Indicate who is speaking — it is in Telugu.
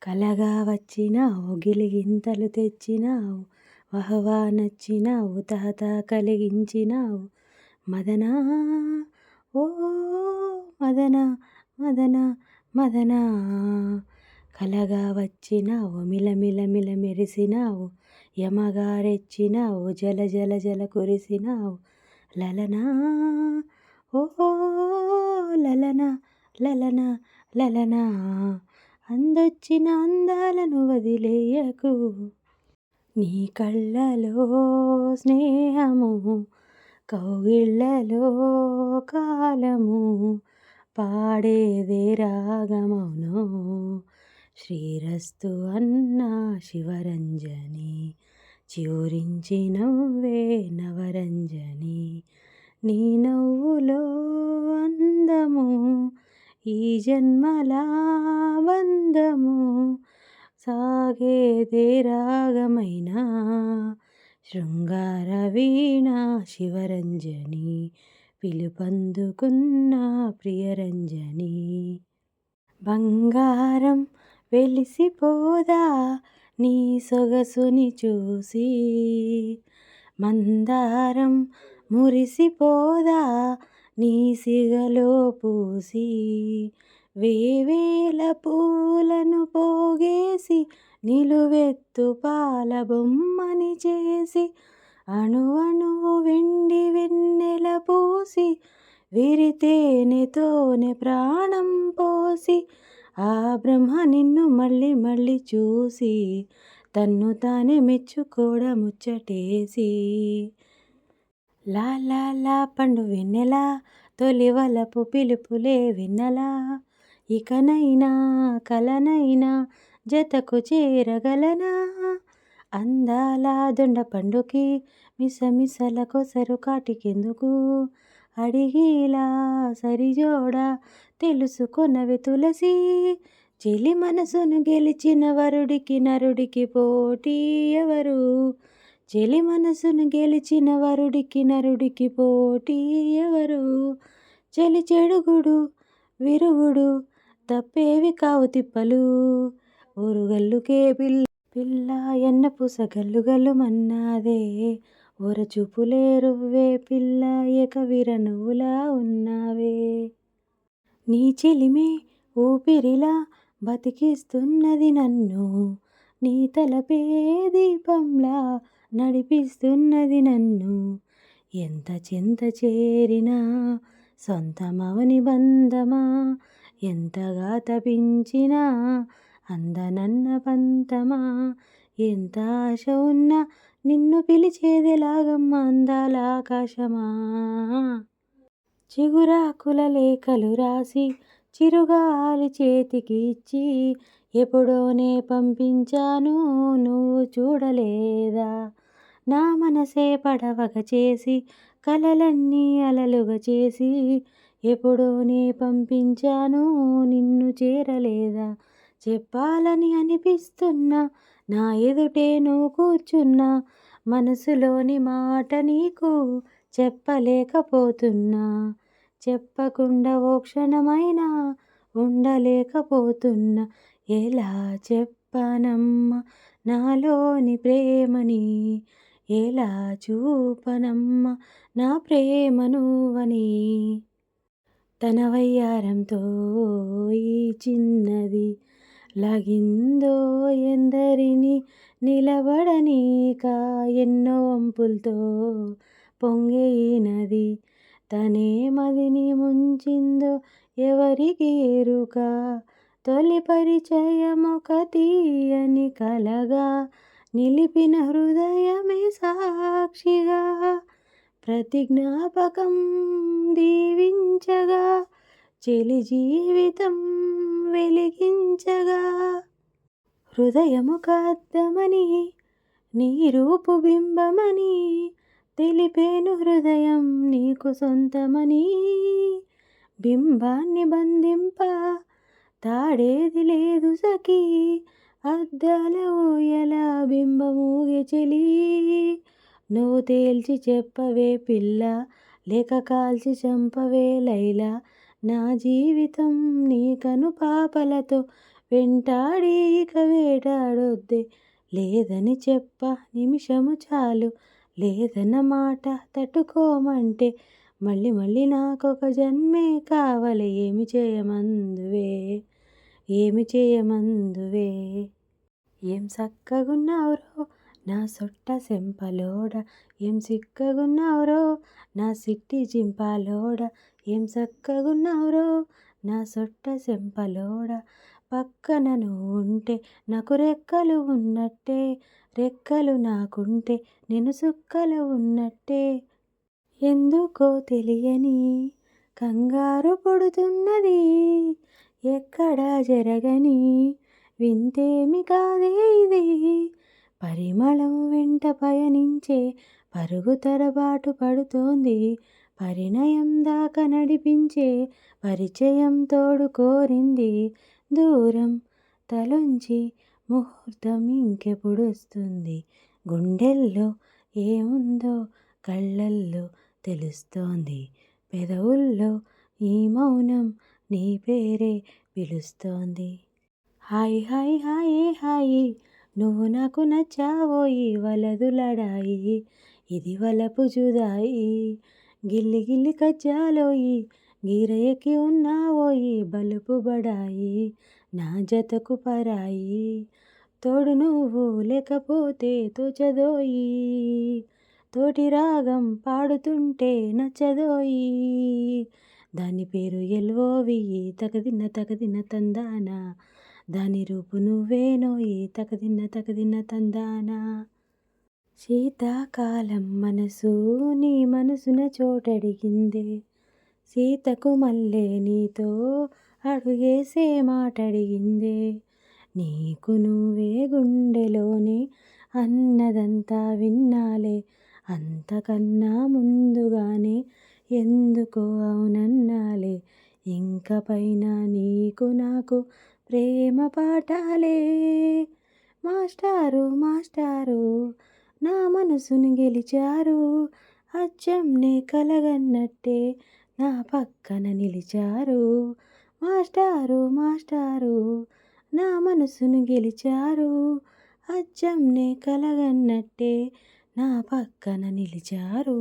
Speaker 1: కలగా వచ్చినావు గిలిగింతలు తెచ్చినావు వహవా నచ్చినావు తహతా కలిగించినావు మదనా ఓ మదనా మదనా మదనా కలగా వచ్చినావు మిలమిల మిల మెరిసినావు యమగా రెచ్చినావు జల జల జల కురిసినావు లలనా ఓ లలనా లలనా లలనా అందొచ్చిన అందాలను వదిలేయకు నీ కళ్ళలో స్నేహము కౌగిళ్ళలో కాలము పాడేదే రాగమౌను శ్రీరస్తు అన్నా శివరంజని చివురించి నవ్వే నవరంజని నీ నవ్వులో అందము ఈ జన్మలా బంధము సాగేదే రాగమైన శృంగార వీణ శివరంజని పిలుపందుకున్న ప్రియరంజని బంగారం వెలిసిపోదా నీ సొగసుని చూసి మందారం మురిసిపోదా నీ సిగలో పూసి వేవేల పూలను పోగేసి నిలువెత్తు పాల బొమ్మని చేసి అణువణువు వెండి వెన్నెల పూసి విరితేనెతోనే ప్రాణం పోసి ఆ బ్రహ్మ నిన్ను మళ్ళీ మళ్ళీ చూసి తన్ను తానే మెచ్చుకోడ ముచ్చటేసి లా లా లా పండు వెన్నెలా తొలి వలపు పిలుపులే వెన్నెలా ఇకనైనా కలనైనా జతకు చేరగలనా అందాల దొండ పండుకి మిసమిసల కొసరు కాటికెందుకు అడిగేలా సరిజోడా తెలుసుకొనవే తులసి చెలి మనసును గెలిచిన వరుడికి నరుడికి పోటీ ఎవరు చెలి మనసును గెలిచిన వరుడికి నరుడికి పోటీ ఎవరు చెలి చెడుగుడు విరుగుడు తప్పేవి కావు తిప్పలు ఊరుగల్లుకే పిల్ల ఎన్న పూస గల్లు గల్లు మన్నాదే ఓర చూపులే రువ్వే పిల్ల ఏకవీర నువ్వులా ఉన్నావే నీ చెలిమే ఊపిరిలా బతికిస్తున్నది నన్ను నీ తలపే దీపంలా నడిపిస్తున్నది నన్ను ఎంత చెంత చేరినా సొంతమవని బంధమా ఎంతగా తపించినా అందనన్న పంతమా ఎంత ఆశ ఉన్నా నిన్ను పిలిచేదెలాగమ్మ అందాల ఆకాశమా చిగురాకుల లేఖలు రాసి చిరుగాలి చేతికి ఇచ్చి ఎప్పుడోనే పంపించాను నువ్వు చూడలేదా నా మనసే పడవగా చేసి కలలన్నీ అలలుగా చేసి ఎప్పుడోనే పంపించాను నిన్ను చేరలేదా చెప్పాలని అనిపిస్తున్నా నా ఎదుటే నువ్వు కూర్చున్నా మనసులోని మాట నీకు చెప్పలేకపోతున్నా చెప్పకుండా ఓ క్షణమైనా ఉండలేకపోతున్నా ఎలా చెప్పనమ్మా నాలోని ప్రేమని ఎలా చూపనమ్మా నా ప్రేమ నువ్వని తన వయ్యారంతో ఈ చిన్నది లాగిందో ఎందరిని నిలబడనీక ఎన్నో వంపులతో పొంగే ఈ నది తనే మదిని ముంచిందో ఎవరికి ఎరుక తొలి పరిచయమొక తీయని కలగా నిలిపిన హృదయమే సాక్షిగా ప్రతి జ్ఞాపకం దీవించగా చెలి జీవితం వెలిగించగా హృదయమొక అద్దమని నీ రూపు బింబమని తెలిపేను హృదయం నీకు సొంతమని బింబాన్ని బంధింప తాడేది లేదు సఖీ అద్దాల ఊయల బింబమూగే చెలి నువ్వు తేల్చి చెప్పవే పిల్ల లేక కాల్చి చంపవే లైలా నా జీవితం నీ కను పాపలతో వెంటాడి ఇక వేటాడొద్దే. లేదని చెప్ప నిమిషము చాలు, లేదన్న మాట తట్టుకోమంటే. మళ్ళీ మళ్ళీ నాకొక జన్మే కావాలి, ఏమి చేయమందువే, ఏమి చేయమందువే. ఏం సక్కగున్నావురో నా సొట్ట సెంపలోడ, ఏం సిక్కగున్నావురో నా సిట్టి జింపాలోడ. ఏం సక్కగున్నావురో నా సొట్ట సెంపలోడ, పక్కన నువ్వుంటే నాకు రెక్కలు ఉన్నట్టే, రెక్కలు నాకుంటే నేను సుక్కలు ఉన్నట్టే. ఎందుకో తెలియని కంగారు పుడుతున్నది, ఎక్కడా జరగని వింతేమి కాదే ఇది. పరిమళం వెంట పయనించే పరుగు తరబాటు పడుతోంది, పరిణయం దాకా నడిపించే పరిచయం తోడు కోరింది. దూరం తలొంచి ముహూర్తం ఇంకెప్పుడొస్తుంది, గుండెల్లో ఏముందో కళ్ళల్లో తెలుస్తోంది, పెదవుల్లో ఈ మౌనం నీ పేరే పిలుస్తోంది. హాయ్ హాయ్ హాయే హాయి, నువ్వు నాకు నచ్చావోయి, వలదు లడాయి ఇది వలపు జుదాయి. గిల్లి గిల్లి కజ్జాలోయి, గీరయకి ఉన్నావోయి బలుపు బడాయి, నా జతకు పరాయి. తోడు నువ్వు లేకపోతే తోచదోయి, తోటి రాగం పాడుతుంటే నచ్చదోయి. దాని పేరు ఎల్ఓవి, తకదిన్న తకదిన్న తందాన, దాని రూపు నువ్వేనోయి, తకదిన్న తకదిన్న తందాన. శీతాకాలం మనసు నీ మనసున చోటడిగిందే, సీతకు మల్లె నీతో అడుగేసే మాటడిగిందే. నీకు నువ్వే గుండెలోనే అన్నదంతా విన్నాలే, అంతకన్నా ముందుగానే ఎందుకో అవునన్నాలే. ఇంక పైన నీకు నాకు ప్రేమ పాఠాలే. మాస్టారు మాస్టారు నా మనసుని గెలిచారు, అచ్చం నే కలగన్నట్టే నా పక్కన నిలిచారు. మాస్టారు మాస్టారు నా మనసును గెలిచారు, అచ్చం నే కలగన్నట్టే నా పక్కన నిలిచారు.